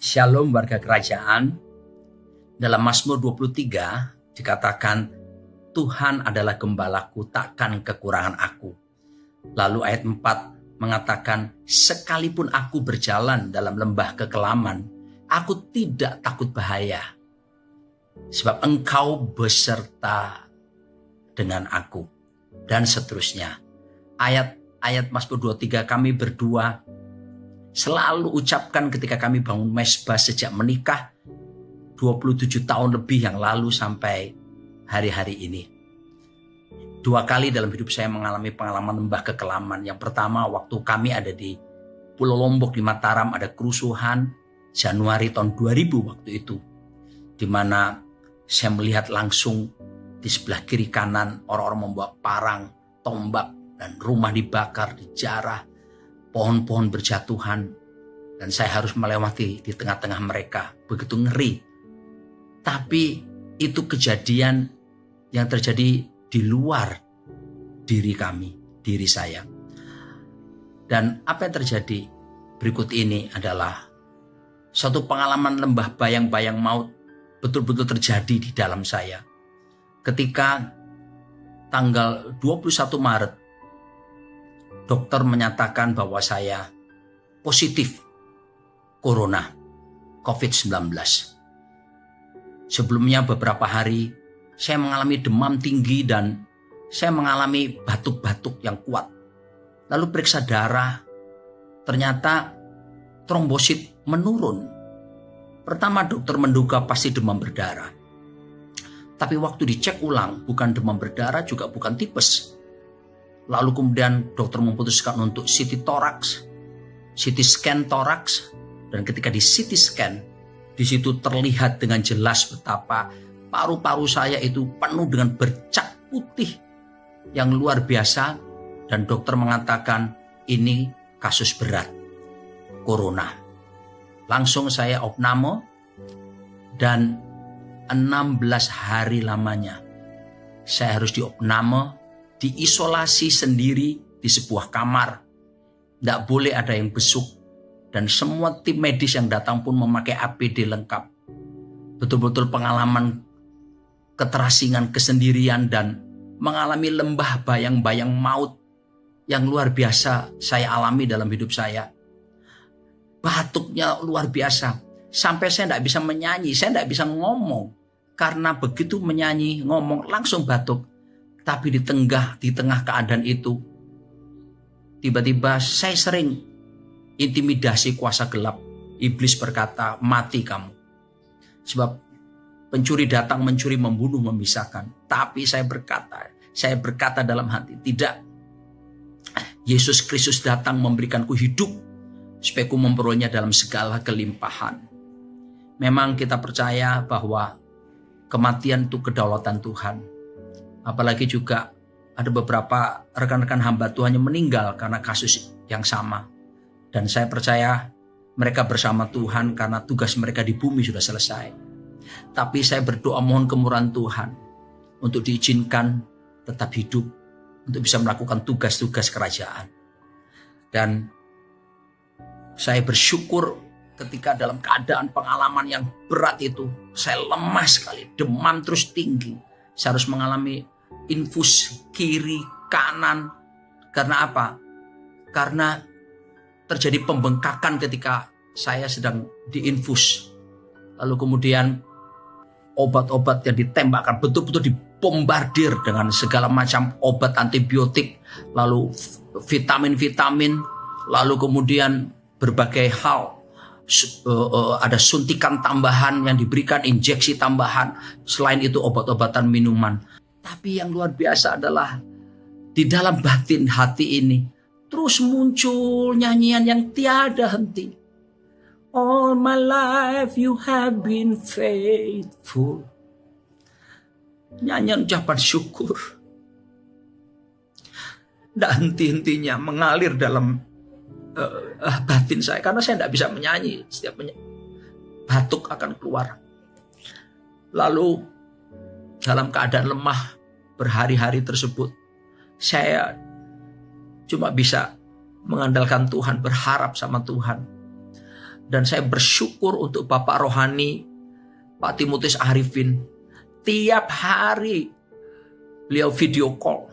Shalom warga kerajaan. Dalam Mazmur 23 dikatakan, Tuhan adalah gembalaku, takkan kekurangan aku. Lalu ayat 4 mengatakan, sekalipun aku berjalan dalam lembah kekelaman, aku tidak takut bahaya. Sebab engkau beserta dengan aku. Dan seterusnya. Ayat Mazmur 23 kami berdua selalu ucapkan ketika kami bangun mesbah sejak menikah 27 tahun lebih yang lalu sampai hari-hari ini. 2 kali dalam hidup saya mengalami pengalaman lembah kekelaman. Yang pertama waktu kami ada di Pulau Lombok di Mataram, ada kerusuhan Januari tahun 2000 waktu itu. Di mana saya melihat langsung di sebelah kiri kanan orang-orang membawa parang, tombak, dan rumah dibakar, dijarah. Pohon-pohon berjatuhan, dan saya harus melewati di tengah-tengah mereka. Begitu ngeri. Tapi itu kejadian yang terjadi di luar diri kami, diri saya. Dan apa yang terjadi berikut ini adalah suatu pengalaman lembah bayang-bayang maut betul-betul terjadi di dalam saya. Ketika tanggal 21 Maret dokter menyatakan bahwa saya positif corona COVID-19. Sebelumnya beberapa hari saya mengalami demam tinggi dan saya mengalami batuk-batuk yang kuat. Lalu periksa darah, ternyata trombosit menurun. Pertama dokter menduga pasti demam berdarah. Tapi waktu dicek ulang, bukan demam berdarah juga bukan tipes. Lalu kemudian dokter memutuskan untuk CT toraks, CT scan toraks, dan ketika di CT scan, di situ terlihat dengan jelas betapa paru-paru saya itu penuh dengan bercak putih yang luar biasa, dan dokter mengatakan ini kasus berat, corona. Langsung saya opname dan 16 hari lamanya saya harus diopname, diisolasi sendiri di sebuah kamar. Tidak boleh ada yang besuk. Dan semua tim medis yang datang pun memakai APD lengkap. Betul-betul pengalaman keterasingan, kesendirian, dan mengalami lembah bayang-bayang maut yang luar biasa saya alami dalam hidup saya. Batuknya luar biasa. Sampai saya tidak bisa menyanyi, saya tidak bisa ngomong. Karena begitu menyanyi, ngomong langsung batuk. Tapi di tengah keadaan itu, tiba-tiba saya sering intimidasi kuasa gelap. Iblis berkata, mati kamu. Sebab pencuri datang mencuri, membunuh, memisahkan. Tapi saya berkata dalam hati, tidak. Yesus Kristus datang memberikanku hidup, supaya ku memperolehnya dalam segala kelimpahan. Memang kita percaya bahwa kematian itu kedaulatan Tuhan. Apalagi juga ada beberapa rekan-rekan hamba Tuhan yang meninggal karena kasus yang sama. Dan saya percaya mereka bersama Tuhan karena tugas mereka di bumi sudah selesai. Tapi saya berdoa mohon kemurahan Tuhan untuk diizinkan tetap hidup, untuk bisa melakukan tugas-tugas kerajaan. Dan saya bersyukur ketika dalam keadaan pengalaman yang berat itu, saya lemah sekali, demam terus tinggi. Saya harus mengalami infus kiri, kanan. Karena apa? Karena terjadi pembengkakan ketika saya sedang diinfus. Lalu kemudian obat-obat yang ditembakkan betul-betul dibombardir dengan segala macam obat antibiotik. Lalu vitamin-vitamin. Lalu kemudian berbagai hal. Ada suntikan tambahan yang diberikan, injeksi tambahan. Selain itu obat-obatan minuman. Tapi yang luar biasa adalah di dalam batin hati ini terus muncul nyanyian yang tiada henti. All my life you have been faithful. Nyanyian ucapan syukur. Tidak henti-hentinya mengalir dalam batin saya, karena saya tidak bisa menyanyi, setiap batuk akan keluar. Lalu dalam keadaan lemah berhari-hari tersebut, saya cuma bisa mengandalkan Tuhan, berharap sama Tuhan. Dan saya bersyukur untuk Bapak Rohani, Pak Timotius Arifin. Tiap hari beliau video call.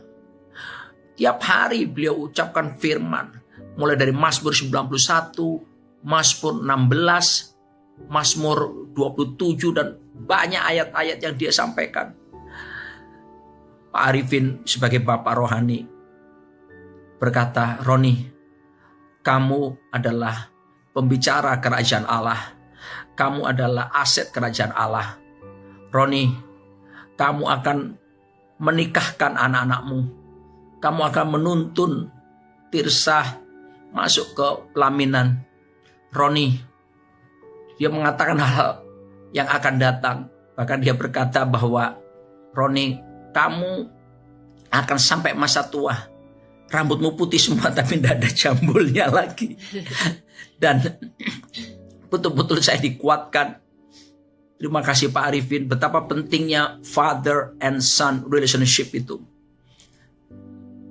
Tiap hari beliau ucapkan firman. Mulai dari Mazmur 91, Mazmur 16, Mazmur 27, dan banyak ayat-ayat yang dia sampaikan. Pak Arifin sebagai Bapak Rohani berkata, Roni, kamu adalah pembicara kerajaan Allah. Kamu adalah aset kerajaan Allah. Roni, kamu akan menikahkan anak-anakmu. Kamu akan menuntun Tirsa masuk ke pelaminan. Roni, dia mengatakan hal yang akan datang. Bahkan dia berkata bahwa, Roni, kamu akan sampai masa tua. Rambutmu putih semua tapi tidak ada jambulnya lagi. Dan betul-betul saya dikuatkan. Terima kasih Pak Arifin. Betapa pentingnya father and son relationship itu.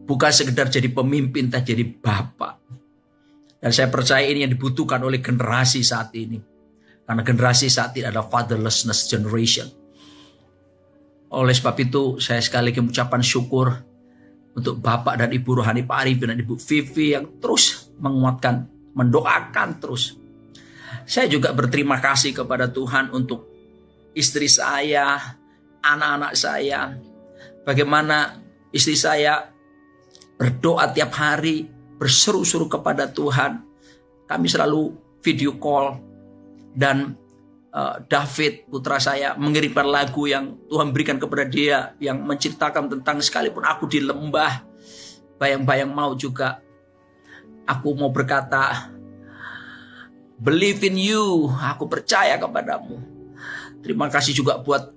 Bukan sekedar jadi pemimpin, tapi jadi bapak. Dan saya percaya ini yang dibutuhkan oleh generasi saat ini. Karena generasi saat ini adalah fatherlessness generation. Oleh sebab itu saya sekali lagi mengucapkan syukur untuk Bapak dan Ibu Rohani, Pak Arifin dan Ibu Vivi yang terus menguatkan, mendoakan terus. Saya juga berterima kasih kepada Tuhan untuk istri saya, anak-anak saya. Bagaimana istri saya berdoa tiap hari, berseru-seru kepada Tuhan. Kami selalu video call. Dan David, putra saya, mengirimkan lagu yang Tuhan berikan kepada dia, yang menceritakan tentang sekalipun aku di lembah bayang-bayang maut juga, aku mau berkata, believe in you, aku percaya kepadamu. Terima kasih juga buat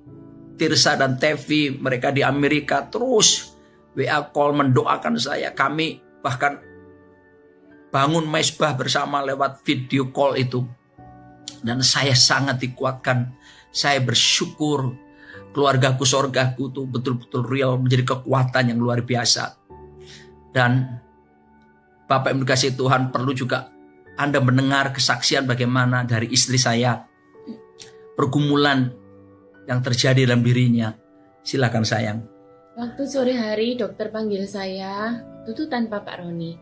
Tirsa dan Tevi, mereka di Amerika terus WA call mendoakan saya. Kami bahkan bangun mezbah bersama lewat video call itu. Dan saya sangat dikuatkan. Saya bersyukur keluargaku, sorgaku itu betul-betul real, menjadi kekuatan yang luar biasa. Dan Bapak yang dikasihi Tuhan, perlu juga Anda mendengar kesaksian bagaimana dari istri saya, pergumulan yang terjadi dalam dirinya. Silakan sayang. Waktu sore hari dokter panggil saya, itu tanpa Pak Roni.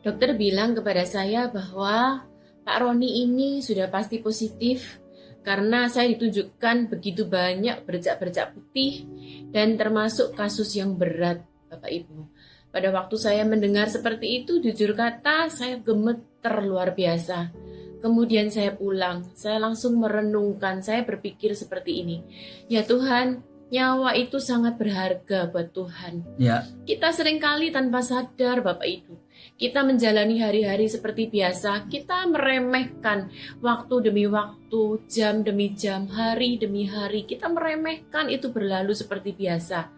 Dokter bilang kepada saya bahwa Pak Roni ini sudah pasti positif karena saya ditunjukkan begitu banyak bercak-bercak putih dan termasuk kasus yang berat, Bapak Ibu. Pada waktu saya mendengar seperti itu, jujur kata saya gemeter luar biasa. Kemudian saya pulang, saya langsung merenungkan, saya berpikir seperti ini. Ya Tuhan, nyawa itu sangat berharga buat Tuhan. Ya. Kita seringkali tanpa sadar, Bapak Ibu, kita menjalani hari-hari seperti biasa, kita meremehkan waktu demi waktu, jam demi jam, hari demi hari, kita meremehkan itu berlalu seperti biasa.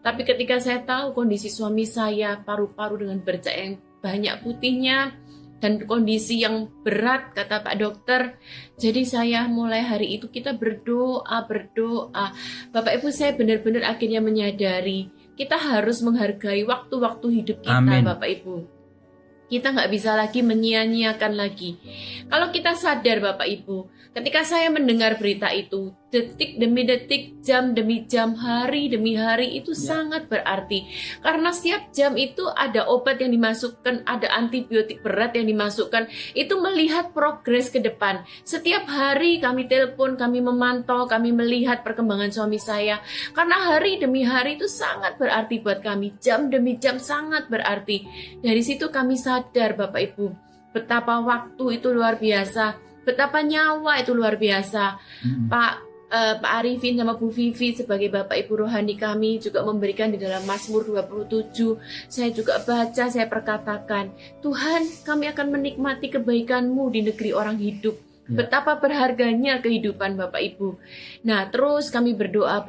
Tapi ketika saya tahu kondisi suami saya, paru-paru dengan bercak yang banyak putihnya, dan kondisi yang berat, kata Pak Dokter, jadi saya mulai hari itu kita berdoa. Bapak Ibu, saya benar-benar akhirnya menyadari, kita harus menghargai waktu-waktu hidup kita. Amin. Bapak Ibu. Kita nggak bisa lagi menyia-nyiakan lagi. Kalau kita sadar Bapak Ibu, ketika saya mendengar berita itu, detik demi detik, jam demi jam, hari demi hari itu sangat berarti. Karena setiap jam itu ada obat yang dimasukkan, ada antibiotik berat yang dimasukkan, itu melihat progres ke depan. Setiap hari kami telepon, kami memantau, kami melihat perkembangan suami saya. Karena hari demi hari itu sangat berarti buat kami, jam demi jam sangat berarti. Dari situ kami sadar Bapak Ibu, betapa waktu itu luar biasa, betapa nyawa itu luar biasa. Pak Arifin sama Bu Vivi sebagai Bapak Ibu rohani kami juga memberikan di dalam Mazmur 27. Saya juga baca, saya perkatakan, Tuhan, kami akan menikmati kebaikan-Mu di negeri orang hidup. Betapa berharganya kehidupan Bapak Ibu. Nah, terus kami berdoa.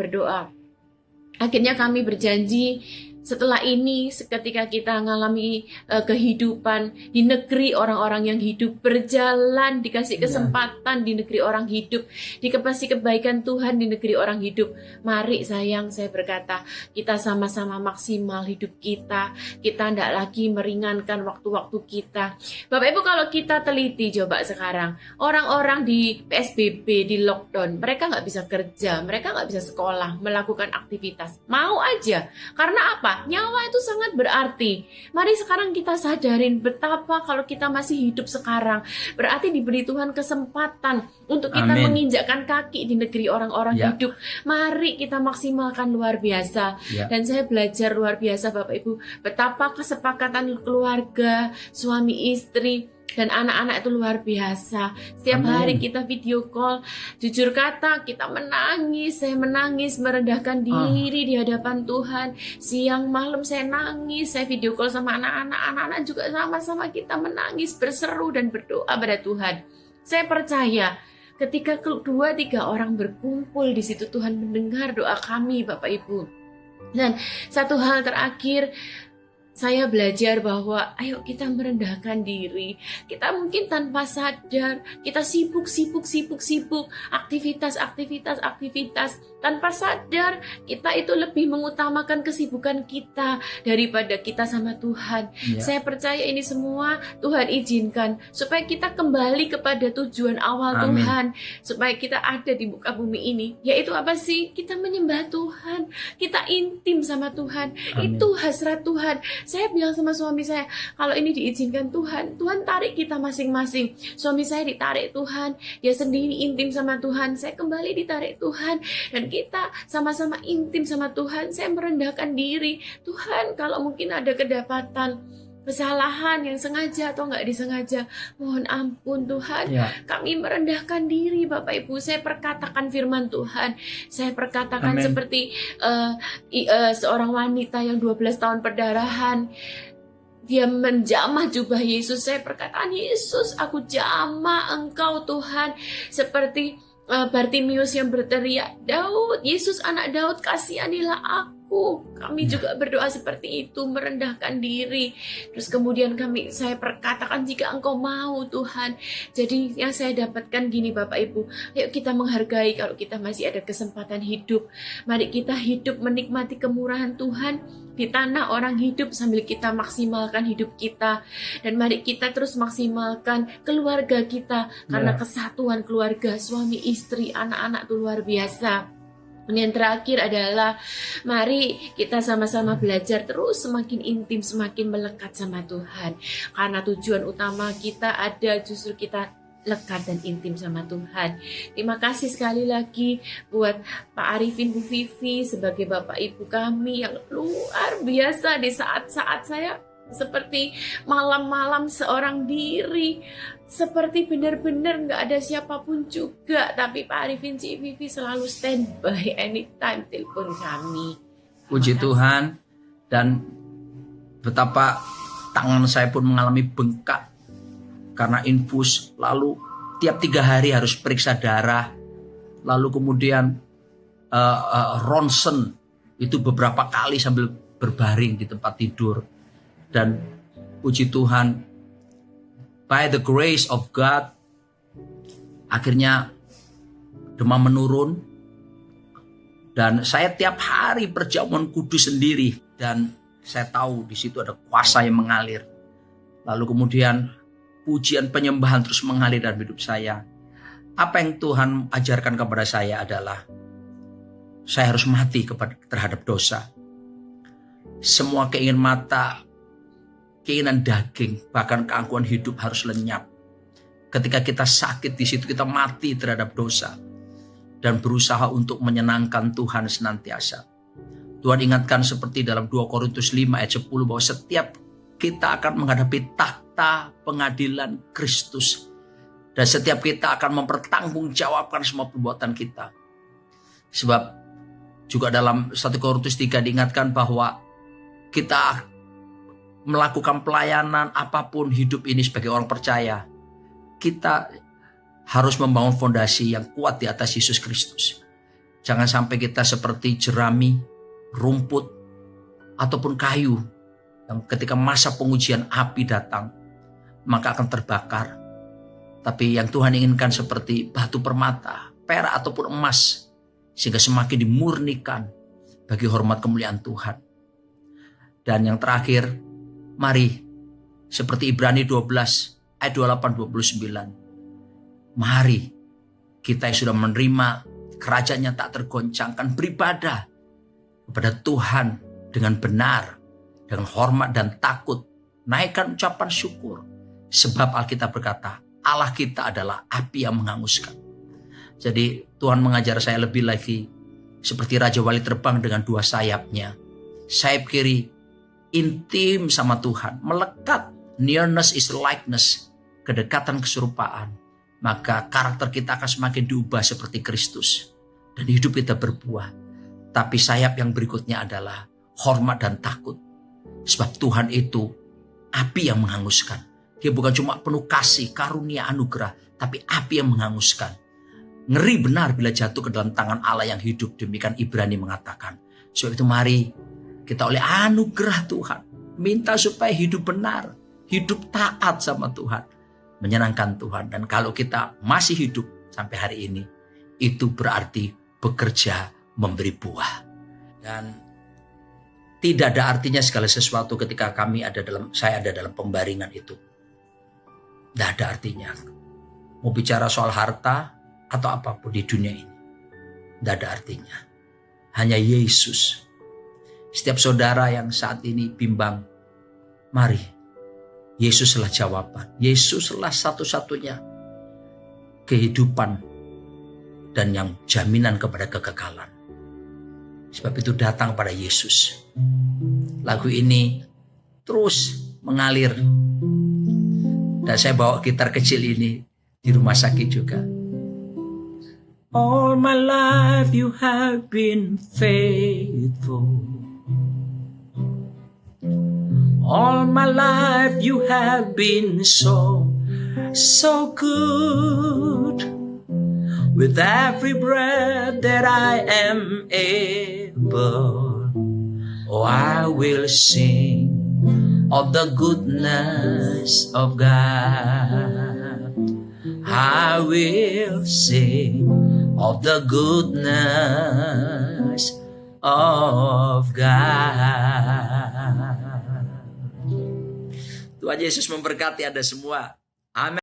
Akhirnya kami berjanji, setelah ini, ketika kita mengalami kehidupan di negeri orang-orang yang hidup, berjalan, dikasih kesempatan di negeri orang hidup, dikasih kebaikan Tuhan di negeri orang hidup. Mari sayang, saya berkata, kita sama-sama maksimal hidup kita tidak lagi meringankan waktu-waktu kita. Bapak Ibu, kalau kita teliti coba sekarang, orang-orang di PSBB, di lockdown, mereka nggak bisa kerja, mereka nggak bisa sekolah, melakukan aktivitas, mau aja. Karena apa? Nyawa itu sangat berarti. Mari sekarang kita sadarin betapa kalau kita masih hidup sekarang, berarti diberi Tuhan kesempatan untuk kita menginjakkan kaki di negeri orang-orang hidup. Mari kita maksimalkan luar biasa. Dan saya belajar luar biasa Bapak Ibu, betapa kesepakatan keluarga, suami istri, dan anak-anak itu luar biasa. Setiap hari kita video call, jujur kata kita menangis, saya menangis merendahkan diri di hadapan Tuhan. Siang malam saya nangis, saya video call sama anak-anak juga sama-sama kita menangis, berseru dan berdoa pada Tuhan. Saya percaya ketika 2-3 orang berkumpul di situ, Tuhan mendengar doa kami Bapak Ibu. Dan satu hal terakhir, saya belajar bahwa ayo kita merendahkan diri. Kita mungkin tanpa sadar, kita sibuk, aktivitas. Tanpa sadar, kita itu lebih mengutamakan kesibukan kita daripada kita sama Tuhan. Saya percaya ini semua Tuhan izinkan supaya kita kembali kepada tujuan awal Tuhan. Supaya kita ada di muka bumi ini. Yaitu apa sih? Kita menyembah Tuhan. Kita intim sama Tuhan. Itu hasrat Tuhan. Saya bilang sama suami saya, kalau ini diizinkan Tuhan, Tuhan tarik kita masing-masing. Suami saya ditarik Tuhan, dia sendiri intim sama Tuhan, saya kembali ditarik Tuhan, dan kita sama-sama intim sama Tuhan. Saya merendahkan diri, Tuhan kalau mungkin ada kedapatan kesalahan yang sengaja atau nggak disengaja, mohon ampun Tuhan. Kami merendahkan diri Bapak Ibu. Saya perkatakan firman Tuhan. Saya perkatakan seperti seorang wanita yang 12 tahun perdarahan, dia menjamah jubah Yesus. Saya perkataan, Yesus aku jamah Engkau Tuhan. Seperti Bartimius yang berteriak, Daud, Yesus anak Daud, kasihanilah aku. Kami juga berdoa seperti itu, merendahkan diri. Terus kemudian saya perkatakan, jika Engkau mau Tuhan. Jadi yang saya dapatkan gini Bapak Ibu, ayo kita menghargai kalau kita masih ada kesempatan hidup. Mari kita hidup menikmati kemurahan Tuhan di tanah orang hidup sambil kita maksimalkan hidup kita. Dan mari kita terus maksimalkan keluarga kita, karena kesatuan keluarga, suami, istri, anak-anak itu luar biasa. Dan yang terakhir adalah mari kita sama-sama belajar terus semakin intim, semakin melekat sama Tuhan. Karena tujuan utama kita ada justru kita lekat dan intim sama Tuhan. Terima kasih sekali lagi buat Pak Arifin, Bu Vivi sebagai Bapak Ibu kami yang luar biasa di saat-saat saya seperti malam-malam seorang diri, seperti benar-benar nggak ada siapapun juga, tapi Pak Arifin, Ci Vivi selalu standby anytime telepon kami. Puji Tuhan. Dan betapa tangan saya pun mengalami bengkak karena infus, lalu tiap 3 hari harus periksa darah, lalu kemudian ronsen itu beberapa kali sambil berbaring di tempat tidur. Dan puji Tuhan, by the grace of God, akhirnya demam menurun. Dan saya tiap hari perjamuan kudus sendiri, dan saya tahu di situ ada kuasa yang mengalir. Lalu kemudian pujian penyembahan terus mengalir dalam hidup saya. Apa yang Tuhan ajarkan kepada saya adalah saya harus mati terhadap dosa. Semua keinginan mata, keinginan daging, bahkan keangkuhan hidup harus lenyap. Ketika kita sakit di situ kita mati terhadap dosa dan berusaha untuk menyenangkan Tuhan senantiasa. Tuhan ingatkan seperti dalam 2 Korintus 5 ayat 10 bahwa setiap kita akan menghadapi takhta pengadilan Kristus, dan setiap kita akan mempertanggungjawabkan semua perbuatan kita. Sebab juga dalam 1 Korintus 3 diingatkan bahwa kita melakukan pelayanan apapun hidup ini sebagai orang percaya, kita harus membangun fondasi yang kuat di atas Yesus Kristus. Jangan sampai kita seperti jerami, rumput, ataupun kayu yang ketika masa pengujian api datang maka akan terbakar. Tapi yang Tuhan inginkan seperti batu permata, perak ataupun emas, sehingga semakin dimurnikan bagi hormat kemuliaan Tuhan. Dan yang terakhir, mari seperti Ibrani 12 ayat 28-29. Mari kita yang sudah menerima kerajaannya tak tergoncangkan beribadah kepada Tuhan dengan benar, dengan hormat dan takut. Naikkan ucapan syukur. Sebab Alkitab berkata, Allah kita adalah api yang menghanguskan. Jadi Tuhan mengajar saya lebih lagi seperti Raja Wali terbang dengan dua sayapnya. Sayap kiri intim sama Tuhan, melekat. Nearness is likeness, kedekatan keserupaan. Maka karakter kita akan semakin diubah seperti Kristus. Dan hidup kita berbuah. Tapi sayap yang berikutnya adalah hormat dan takut. Sebab Tuhan itu api yang menghanguskan. Dia bukan cuma penuh kasih, karunia, anugerah, tapi api yang menghanguskan. Ngeri benar bila jatuh ke dalam tangan Allah yang hidup. Demikian Ibrani mengatakan. Sebab itu mari kita oleh anugerah Tuhan minta supaya hidup benar, hidup taat sama Tuhan, menyenangkan Tuhan. Dan kalau kita masih hidup sampai hari ini, itu berarti bekerja memberi buah. Dan tidak ada artinya segala sesuatu ketika saya ada dalam pembaringan itu. Tidak ada artinya. Mau bicara soal harta atau apapun di dunia ini, tidak ada artinya. Hanya Yesus. Setiap saudara yang saat ini bimbang, mari. Yesuslah jawaban. Yesuslah satu-satunya kehidupan dan yang jaminan kepada kekekalan. Sebab itu datang pada Yesus. Lagu ini terus mengalir. Dan saya bawa gitar kecil ini di rumah sakit juga. All my life you have been faithful. All my life you have been so good. With every breath that I am able, oh, I will sing of the goodness of God. I will sing of the goodness of God. Tuhan Yesus memberkati Anda semua. Amin.